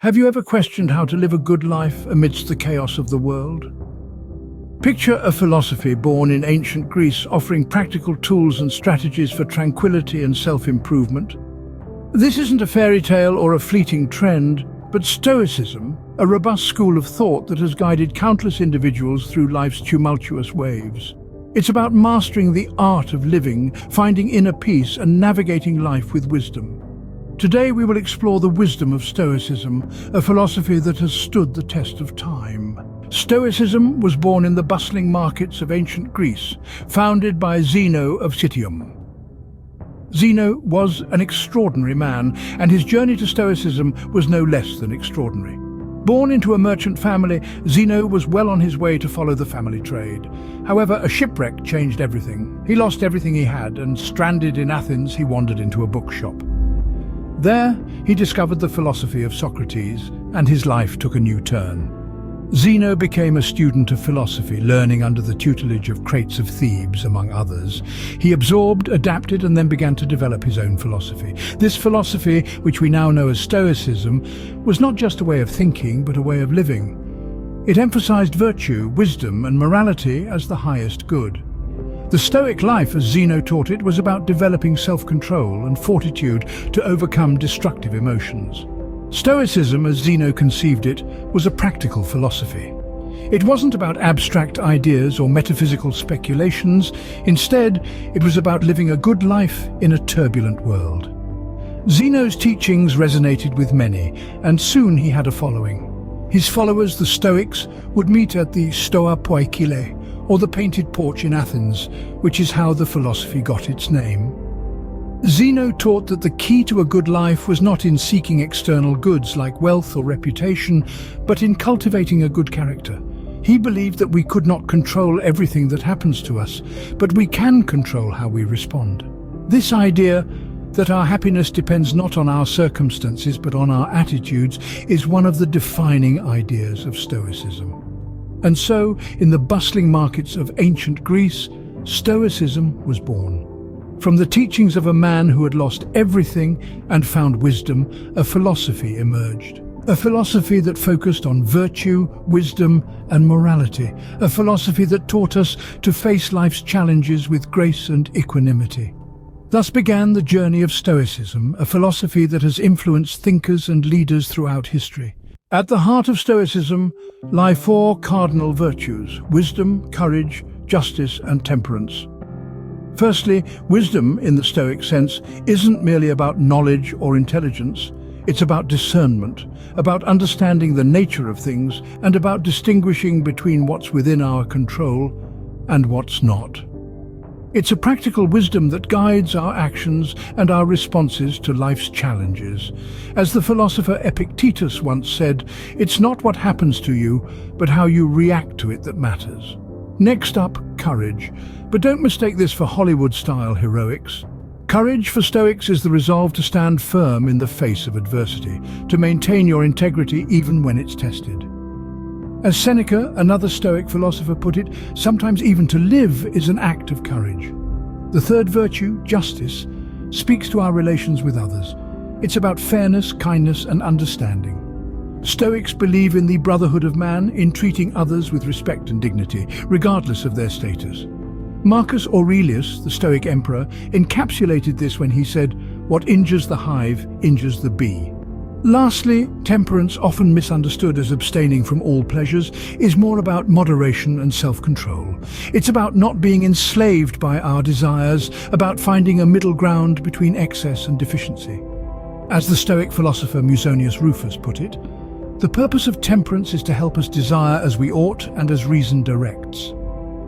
Have you ever questioned how to live a good life amidst the chaos of the world? Picture a philosophy born in ancient Greece offering practical tools and strategies for tranquility and self-improvement. This isn't a fairy tale or a fleeting trend, but Stoicism, a robust school of thought that has guided countless individuals through life's tumultuous waves. It's about mastering the art of living, finding inner peace and navigating life with wisdom. Today we will explore the wisdom of Stoicism, a philosophy that has stood the test of time. Stoicism was born in the bustling markets of ancient Greece, founded by Zeno of Citium. Zeno was an extraordinary man, and his journey to Stoicism was no less than extraordinary. Born into a merchant family, Zeno was well on his way to follow the family trade. However, a shipwreck changed everything. He lost everything he had, and stranded in Athens, he wandered into a bookshop. There, he discovered the philosophy of Socrates, and his life took a new turn. Zeno became a student of philosophy, learning under the tutelage of Crates of Thebes, among others. He absorbed, adapted, and then began to develop his own philosophy. This philosophy, which we now know as Stoicism, was not just a way of thinking, but a way of living. It emphasized virtue, wisdom, and morality as the highest good. The Stoic life, as Zeno taught it, was about developing self-control and fortitude to overcome destructive emotions. Stoicism, as Zeno conceived it, was a practical philosophy. It wasn't about abstract ideas or metaphysical speculations. Instead, it was about living a good life in a turbulent world. Zeno's teachings resonated with many, and soon he had a following. His followers, the Stoics, would meet at the Stoa Poikile, or the painted porch in Athens, which is how the philosophy got its name. Zeno taught that the key to a good life was not in seeking external goods like wealth or reputation, but in cultivating a good character. He believed that we could not control everything that happens to us, but we can control how we respond. This idea that our happiness depends not on our circumstances but on our attitudes is one of the defining ideas of Stoicism. And so, in the bustling markets of ancient Greece, Stoicism was born. From the teachings of a man who had lost everything and found wisdom, a philosophy emerged. A philosophy that focused on virtue, wisdom, and morality. A philosophy that taught us to face life's challenges with grace and equanimity. Thus began the journey of Stoicism, a philosophy that has influenced thinkers and leaders throughout history. At the heart of Stoicism lie four cardinal virtues: wisdom, courage, justice, and temperance. Firstly, wisdom, in the Stoic sense, isn't merely about knowledge or intelligence. It's about discernment, about understanding the nature of things, and about distinguishing between what's within our control and what's not. It's a practical wisdom that guides our actions and our responses to life's challenges. As the philosopher Epictetus once said, it's not what happens to you, but how you react to it that matters. Next up, courage. But don't mistake this for Hollywood-style heroics. Courage for Stoics is the resolve to stand firm in the face of adversity, to maintain your integrity even when it's tested. As Seneca, another Stoic philosopher, put it, sometimes even to live is an act of courage. The third virtue, justice, speaks to our relations with others. It's about fairness, kindness, and understanding. Stoics believe in the brotherhood of man, in treating others with respect and dignity, regardless of their status. Marcus Aurelius, the Stoic emperor, encapsulated this when he said, "What injures the hive injures the bee." Lastly, temperance, often misunderstood as abstaining from all pleasures, is more about moderation and self-control. It's about not being enslaved by our desires, about finding a middle ground between excess and deficiency. As the Stoic philosopher Musonius Rufus put it, the purpose of temperance is to help us desire as we ought and as reason directs.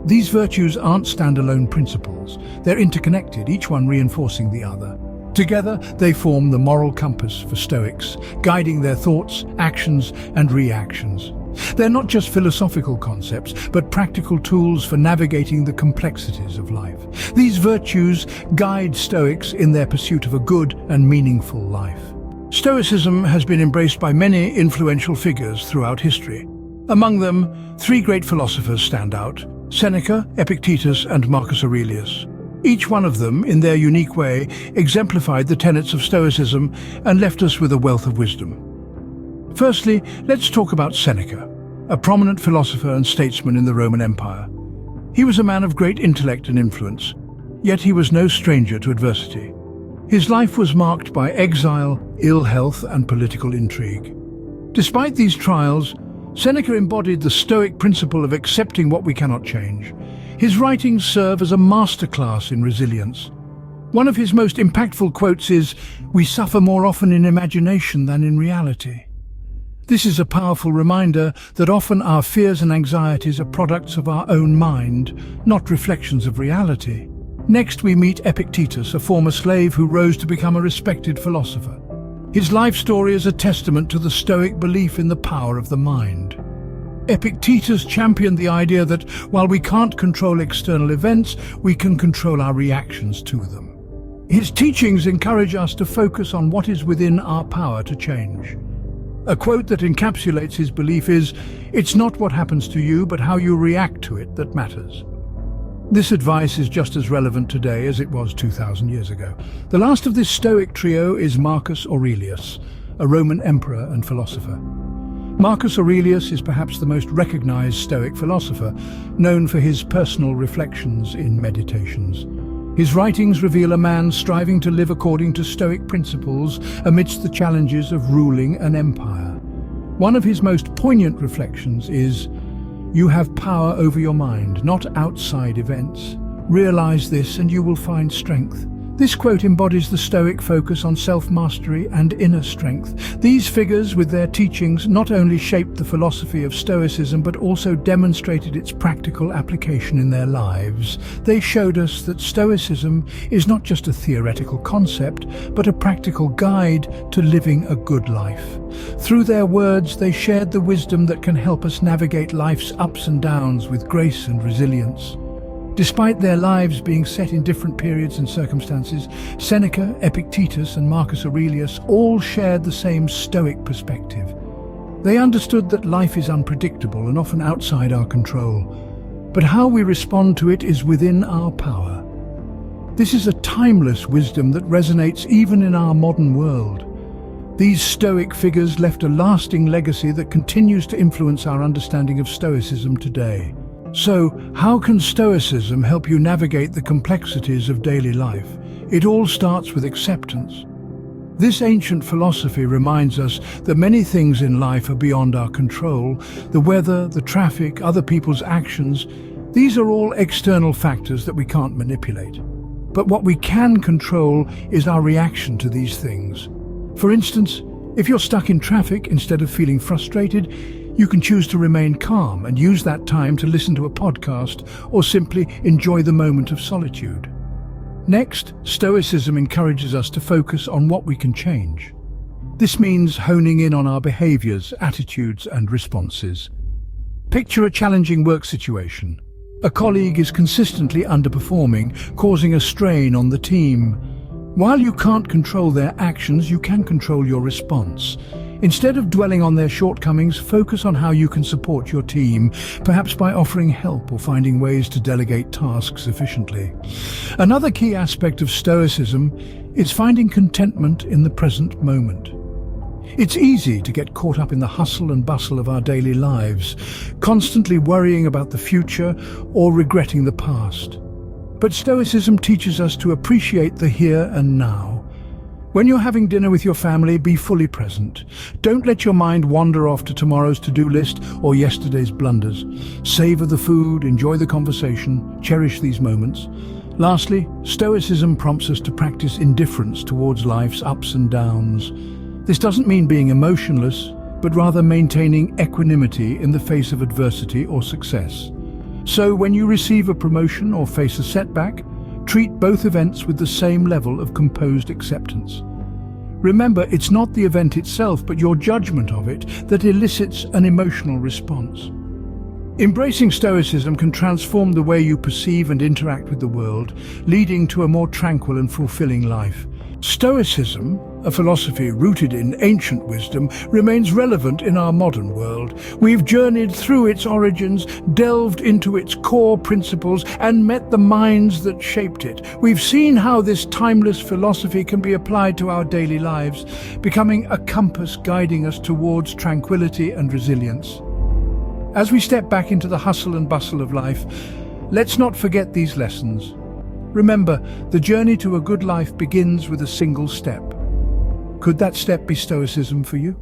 These virtues aren't standalone principles. They're interconnected, each one reinforcing the other. Together, they form the moral compass for Stoics, guiding their thoughts, actions, and reactions. They're not just philosophical concepts, but practical tools for navigating the complexities of life. These virtues guide Stoics in their pursuit of a good and meaningful life. Stoicism has been embraced by many influential figures throughout history. Among them, three great philosophers stand out: Seneca, Epictetus, and Marcus Aurelius. Each one of them, in their unique way, exemplified the tenets of Stoicism and left us with a wealth of wisdom. Firstly, let's talk about Seneca, a prominent philosopher and statesman in the Roman Empire. He was a man of great intellect and influence, yet he was no stranger to adversity. His life was marked by exile, ill health, and political intrigue. Despite these trials, Seneca embodied the Stoic principle of accepting what we cannot change. His writings serve as a masterclass in resilience. One of his most impactful quotes is, "We suffer more often in imagination than in reality." This is a powerful reminder that often our fears and anxieties are products of our own mind, not reflections of reality. Next, we meet Epictetus, a former slave who rose to become a respected philosopher. His life story is a testament to the Stoic belief in the power of the mind. Epictetus championed the idea that while we can't control external events, we can control our reactions to them. His teachings encourage us to focus on what is within our power to change. A quote that encapsulates his belief is, "It's not what happens to you, but how you react to it that matters." This advice is just as relevant today as it was 2,000 years ago. The last of this Stoic trio is Marcus Aurelius, a Roman emperor and philosopher. Marcus Aurelius is perhaps the most recognized Stoic philosopher, known for his personal reflections in Meditations. His writings reveal a man striving to live according to Stoic principles amidst the challenges of ruling an empire. One of his most poignant reflections is, "You have power over your mind, not outside events. Realize this and you will find strength." This quote embodies the Stoic focus on self-mastery and inner strength. These figures, with their teachings, not only shaped the philosophy of Stoicism but also demonstrated its practical application in their lives. They showed us that Stoicism is not just a theoretical concept, but a practical guide to living a good life. Through their words, they shared the wisdom that can help us navigate life's ups and downs with grace and resilience. Despite their lives being set in different periods and circumstances, Seneca, Epictetus, and Marcus Aurelius all shared the same Stoic perspective. They understood that life is unpredictable and often outside our control, but how we respond to it is within our power. This is a timeless wisdom that resonates even in our modern world. These Stoic figures left a lasting legacy that continues to influence our understanding of Stoicism today. So, how can Stoicism help you navigate the complexities of daily life? It all starts with acceptance. This ancient philosophy reminds us that many things in life are beyond our control. The weather, the traffic, other people's actions, these are all external factors that we can't manipulate. But what we can control is our reaction to these things. For instance, if you're stuck in traffic, instead of feeling frustrated, you can choose to remain calm and use that time to listen to a podcast or simply enjoy the moment of solitude. Next, Stoicism encourages us to focus on what we can change. This means honing in on our behaviors, attitudes, and responses. Picture a challenging work situation. A colleague is consistently underperforming, causing a strain on the team. While you can't control their actions, you can control your response. Instead of dwelling on their shortcomings, focus on how you can support your team, perhaps by offering help or finding ways to delegate tasks efficiently. Another key aspect of Stoicism is finding contentment in the present moment. It's easy to get caught up in the hustle and bustle of our daily lives, constantly worrying about the future or regretting the past. But Stoicism teaches us to appreciate the here and now. When you're having dinner with your family, be fully present. Don't let your mind wander off to tomorrow's to-do list or yesterday's blunders. Savor the food, enjoy the conversation, cherish these moments. Lastly, Stoicism prompts us to practice indifference towards life's ups and downs. This doesn't mean being emotionless, but rather maintaining equanimity in the face of adversity or success. So when you receive a promotion or face a setback, treat both events with the same level of composed acceptance. Remember, it's not the event itself, but your judgment of it that elicits an emotional response. Embracing Stoicism can transform the way you perceive and interact with the world, leading to a more tranquil and fulfilling life. Stoicism a philosophy rooted in ancient wisdom, remains relevant in our modern world. We've journeyed through its origins, delved into its core principles, and met the minds that shaped it. We've seen how this timeless philosophy can be applied to our daily lives, becoming a compass guiding us towards tranquility and resilience. As we step back into the hustle and bustle of life, let's not forget these lessons. Remember, the journey to a good life begins with a single step. Could that step be Stoicism for you?